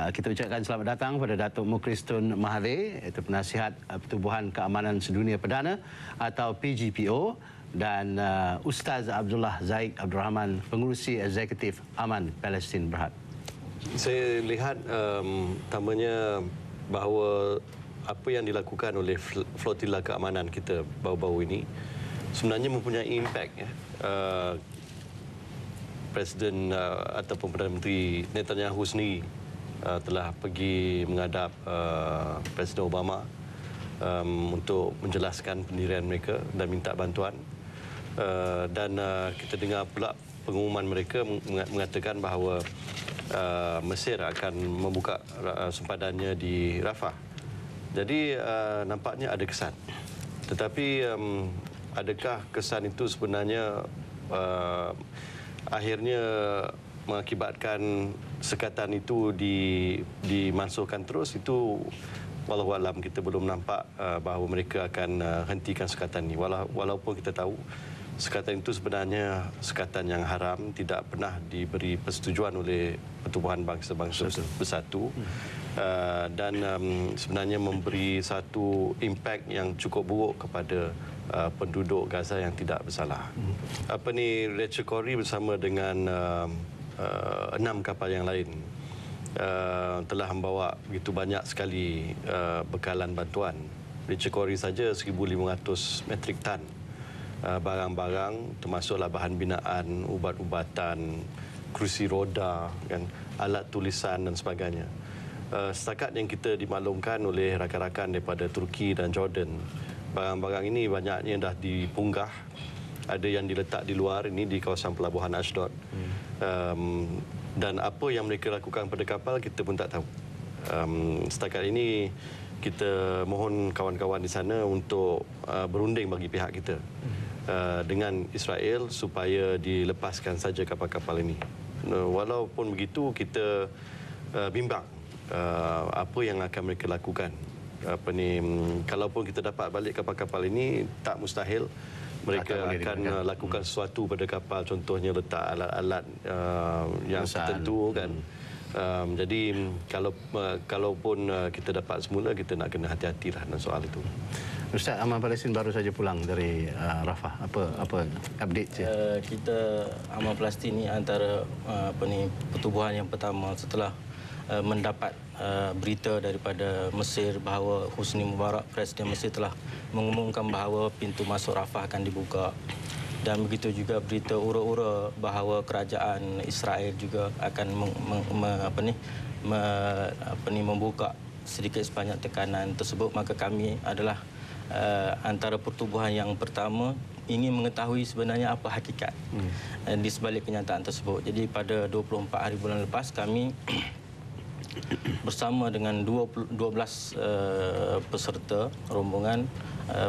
Kita ucapkan selamat datang kepada Datuk Mukhlis Tun Mahathir, iaitu Penasihat Pertubuhan Keamanan Sedunia Perdana atau PGPO, dan Ustaz Abdullah Zaid Abdul Rahman, Pengurusi Eksekutif Aman Palestin Berhad. Saya lihat tamanya bahawa apa yang dilakukan oleh flotila keamanan kita baru-baru ini sebenarnya mempunyai impak. Presiden ataupun Perdana Menteri Netanyahu sendiri telah pergi menghadap Presiden Obama untuk menjelaskan pendirian mereka dan minta bantuan. Dan kita dengar pula pengumuman mereka mengatakan bahawa Mesir akan membuka sempadannya di Rafah. Jadi nampaknya ada kesan. Tetapi adakah kesan itu sebenarnya akhirnya mengakibatkan sekatan itu dimansuhkan terus? Itu wallahualam, kita belum nampak bahawa mereka akan hentikan sekatan ini. Walaupun kita tahu sekatan itu sebenarnya sekatan yang haram, tidak pernah diberi persetujuan oleh Pertubuhan Bangsa-Bangsa Bersatu, dan sebenarnya memberi satu impak yang cukup buruk kepada penduduk Gaza yang tidak bersalah. Rachel Corrie bersama dengan 6 kapal yang lain telah membawa begitu banyak sekali bekalan bantuan. Rachel Corrie saja 1,500 metrik tan barang-barang, termasuklah bahan binaan, ubat-ubatan, kerusi roda, kan, alat tulisan dan sebagainya. Setakat yang kita dimaklumkan oleh rakan-rakan daripada Turki dan Jordan, barang-barang ini banyaknya dah dipunggah. Ada yang diletak di luar, ini di kawasan pelabuhan Ashdod. Dan apa yang mereka lakukan pada kapal, kita pun tak tahu. Setakat ini kita mohon kawan-kawan di sana untuk berunding bagi pihak kita dengan Israel supaya dilepaskan saja kapal-kapal ini. Walaupun begitu, kita bimbang apa yang akan mereka lakukan. Kalaupun kita dapat balik kapal-kapal ini, tak mustahil mereka akan lakukan sesuatu pada kapal, contohnya letak alat-alat yang tertentu, kan. Jadi kalaupun kita dapat semula, kita nak kena hati-hatilah dalam soal itu. Ustaz, Aman Palestin baru saja pulang dari Rafah. Apa update je? Kita Aman Palestin ini antara pertubuhan yang pertama setelah mendapat berita daripada Mesir bahawa Husni Mubarak, Presiden Mesir, telah mengumumkan bahawa pintu masuk Rafah akan dibuka. Dan begitu juga berita ura-ura bahawa kerajaan Israel juga akan membuka sedikit sebanyak tekanan tersebut. Maka kami adalah antara pertubuhan yang pertama ingin mengetahui sebenarnya apa hakikat di sebalik kenyataan tersebut. Jadi pada 24 hari bulan lepas, kami bersama dengan 12 peserta rombongan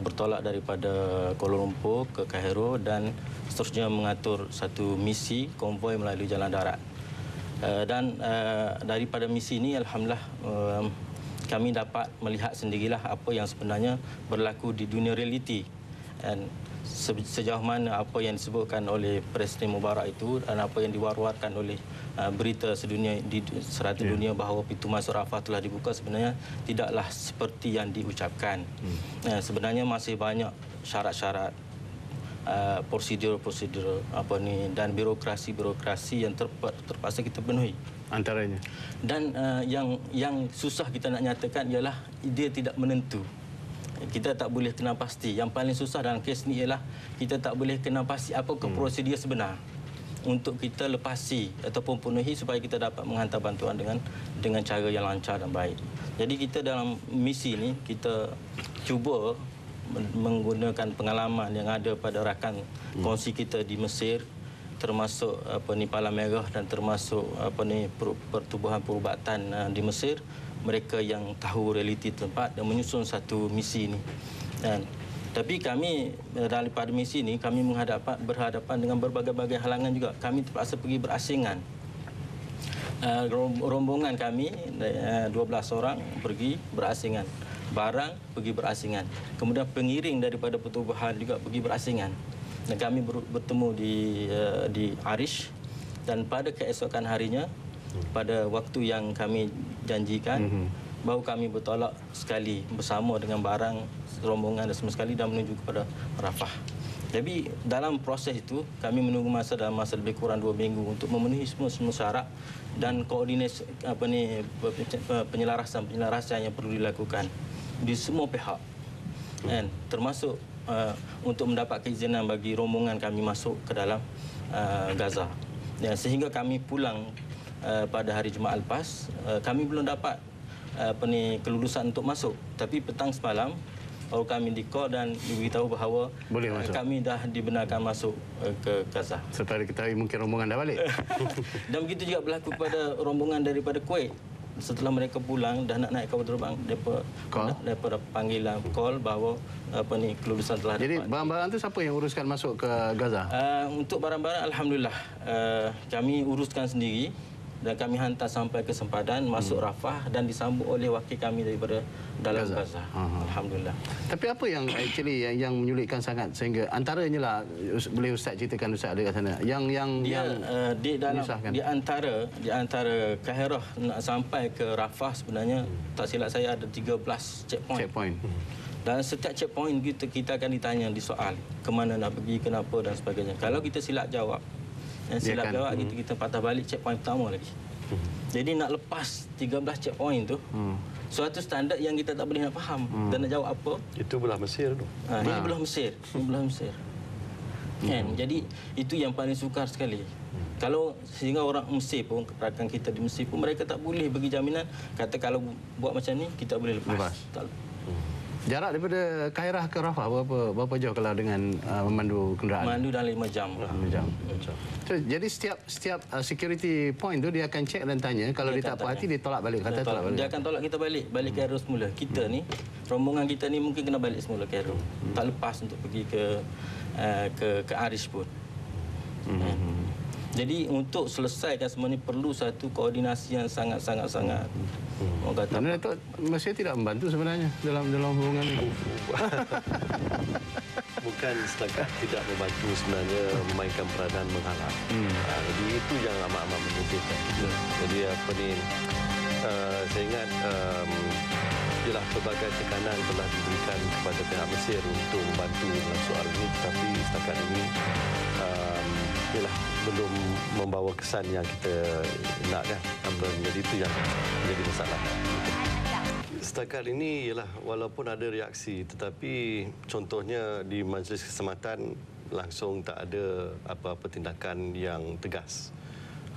bertolak daripada Kuala Lumpur ke Kairo dan seterusnya mengatur satu misi konvoi melalui jalan darat. Dan daripada misi ini, alhamdulillah, kami dapat melihat sendirilah apa yang sebenarnya berlaku di dunia realiti, dan sejauh mana apa yang disebutkan oleh Presiden Mubarak itu dan apa yang diwar-warkan oleh berita sedunia di serata dunia bahawa pintu masuk Rafah telah dibuka sebenarnya tidaklah seperti yang diucapkan. Sebenarnya masih banyak syarat-syarat, prosedur-prosedur dan birokrasi yang terpaksa kita penuhi. Antaranya. Dan yang susah kita nak nyatakan ialah dia tidak menentu. Kita tak boleh kenal pasti. Yang paling susah dalam kes ni ialah kita tak boleh kenal pasti apakah prosedur sebenar untuk kita lepasi ataupun penuhi supaya kita dapat menghantar bantuan dengan cara yang lancar dan baik. Jadi kita dalam misi ini kita cuba menggunakan pengalaman yang ada pada rakan kongsi kita di Mesir, termasuk Palang Merah dan termasuk pertubuhan perubatan di Mesir, mereka yang tahu realiti tempat dan menyusun satu misi ini. Tapi kami daripada misi ini kami berhadapan dengan berbagai-bagai halangan juga. Kami terpaksa pergi berasingan. Rombongan kami 12 orang pergi berasingan. Barang pergi berasingan. Kemudian pengiring daripada pertubuhan juga pergi berasingan. Dan kami bertemu di Arish, dan pada keesokan harinya pada waktu yang kami janjikan, baru kami bertolak sekali bersama dengan barang rombongan dan semua sekali dan menuju kepada Rafah. Jadi dalam proses itu kami menunggu dalam masa lebih kurang 2 minggu untuk memenuhi semua syarat dan koordinasi penyelarasan yang perlu dilakukan di semua pihak, kan, termasuk untuk mendapat keizinan bagi rombongan kami masuk ke dalam Gaza. Ya, sehingga kami pulang pada hari Jumaat lepas, kami belum dapat kelulusan untuk masuk. Tapi petang semalam baru kami di-call dan diberitahu bahawa kami dah dibenarkan masuk ke Gaza. Setelah diketahui mungkin rombongan dah balik. Dan begitu juga berlaku pada rombongan daripada Kuwait. Setelah mereka pulang dah nak naik kapal terbang, daripada panggilan call bahawa kelulusan telah dapat. Jadi barang-barang tu siapa yang uruskan masuk ke Gaza? Untuk barang-barang alhamdulillah kami uruskan sendiri dan kami hantar sampai ke sempadan masuk Rafah dan disambut oleh wakil kami daripada dalam Gaza. Alhamdulillah. Tapi apa yang actually yang menyulitkan sangat sehingga antaranya lah, boleh Ustaz ceritakan, Ustaz ada kat sana yang di antara Kairah nak sampai ke Rafah sebenarnya tak silap saya ada 13 checkpoint. Dan setiap checkpoint kita akan ditanya di soal ke mana nak pergi, kenapa dan sebagainya. Kalau kita silap jawab, kita patah balik checkpoint pertama lagi. Jadi nak lepas 13 checkpoint tu, suatu standard yang kita tak boleh nak faham dan nak jawab apa. Itu belah Mesir tu. Ini belah Mesir. Kan? Jadi itu yang paling sukar sekali. Kalau sehingga orang Mesir pun, rakan kita di Mesir pun, mereka tak boleh bagi jaminan kata kalau buat macam ni kita boleh lepas. Tak. Jarak daripada Kairah ke Rafah berapa jauh kalau dengan memandu kenderaan? Memandu dalam 5 jam. 5 jam. So, jadi setiap security point tu dia akan cek dan tanya, kalau dia tak puas hati dia tolak balik, tolak balik. Dia akan tolak kita balik Cairo semula. Kita ni, rombongan kita ni mungkin kena balik semula Cairo. Tak lepas untuk pergi ke Arish pun. Jadi untuk selesaikan semua ni perlu satu koordinasi yang sangat. Kerana Datuk Mesir tidak membantu sebenarnya dalam hubungan ini. Bukan setakat tidak membantu, sebenarnya memainkan peranan menghalang. Jadi itu yang amat-amat menyedihkan kita. Jadi saya ingat ialah pelbagai tekanan telah diberikan kepada pihak Mesir untuk membantu dalam soal ini, tetapi setakat ini ialah belum membawa kesan yang kita nakkan. Jadi itu yang menjadi masalah. Setakat ini ialah walaupun ada reaksi, tetapi contohnya di Majlis Keselamatan langsung tak ada apa-apa tindakan yang tegas.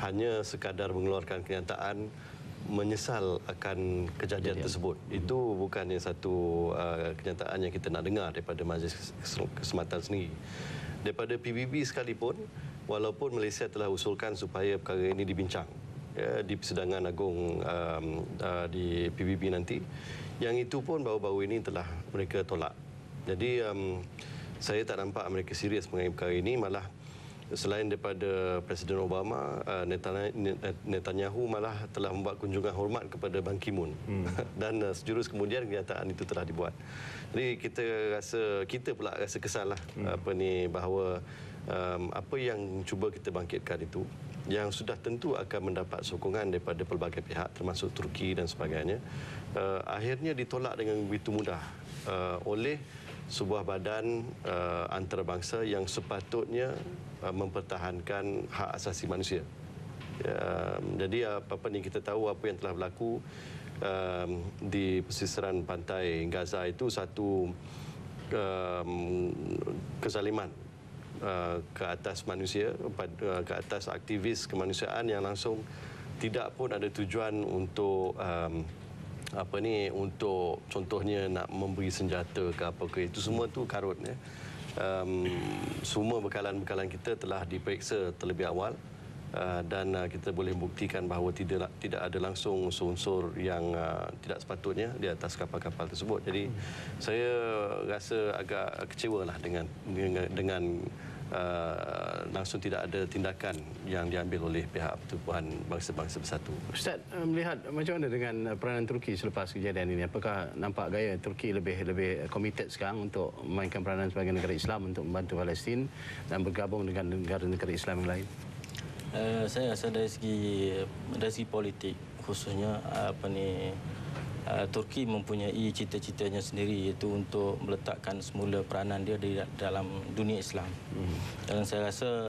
Hanya sekadar mengeluarkan kenyataan menyesal akan kejadian tersebut. Itu bukannya satu kenyataan yang kita nak dengar daripada Majlis Keselamatan sendiri. Daripada PBB sekalipun, walaupun Malaysia telah usulkan supaya perkara ini dibincang di Persidangan Agung di PBB nanti, yang itu pun baru-baru ini telah mereka tolak. Jadi saya tak nampak mereka serius mengenai perkara ini. Malah selain daripada Presiden Obama, Netanyahu malah telah membuat kunjungan hormat kepada Ban Ki-moon. Dan sejurus kemudian kenyataan itu telah dibuat. Jadi kita pula rasa kesal lah bahawa apa yang cuba kita bangkitkan itu, yang sudah tentu akan mendapat sokongan daripada pelbagai pihak termasuk Turki dan sebagainya, akhirnya ditolak dengan begitu mudah oleh sebuah badan antarabangsa yang sepatutnya mempertahankan hak asasi manusia. Jadi kita tahu apa yang telah berlaku di pesisiran pantai Gaza itu satu kezaliman ke atas manusia, ke atas aktivis kemanusiaan yang langsung tidak pun ada tujuan untuk untuk contohnya nak memberi senjata ke apa ke, itu semua tu karut ya. Semua bekalan-bekalan kita telah diperiksa terlebih awal dan kita boleh buktikan bahawa tidak ada langsung unsur-unsur yang tidak sepatutnya di atas kapal-kapal tersebut. Jadi saya rasa agak kecewalah dengan langsung tidak ada tindakan yang diambil oleh pihak Pertubuhan Bangsa-Bangsa Bersatu. Ustaz, melihat macam mana dengan peranan Turki selepas kejadian ini? Apakah nampak gaya Turki lebih committed sekarang untuk memainkan peranan sebagai negara Islam untuk membantu Palestin dan bergabung dengan negara-negara Islam yang lain? Saya rasa dari segi politik khususnya Turki mempunyai cita-citanya sendiri, iaitu untuk meletakkan semula peranan dia di dalam dunia Islam. Dan saya rasa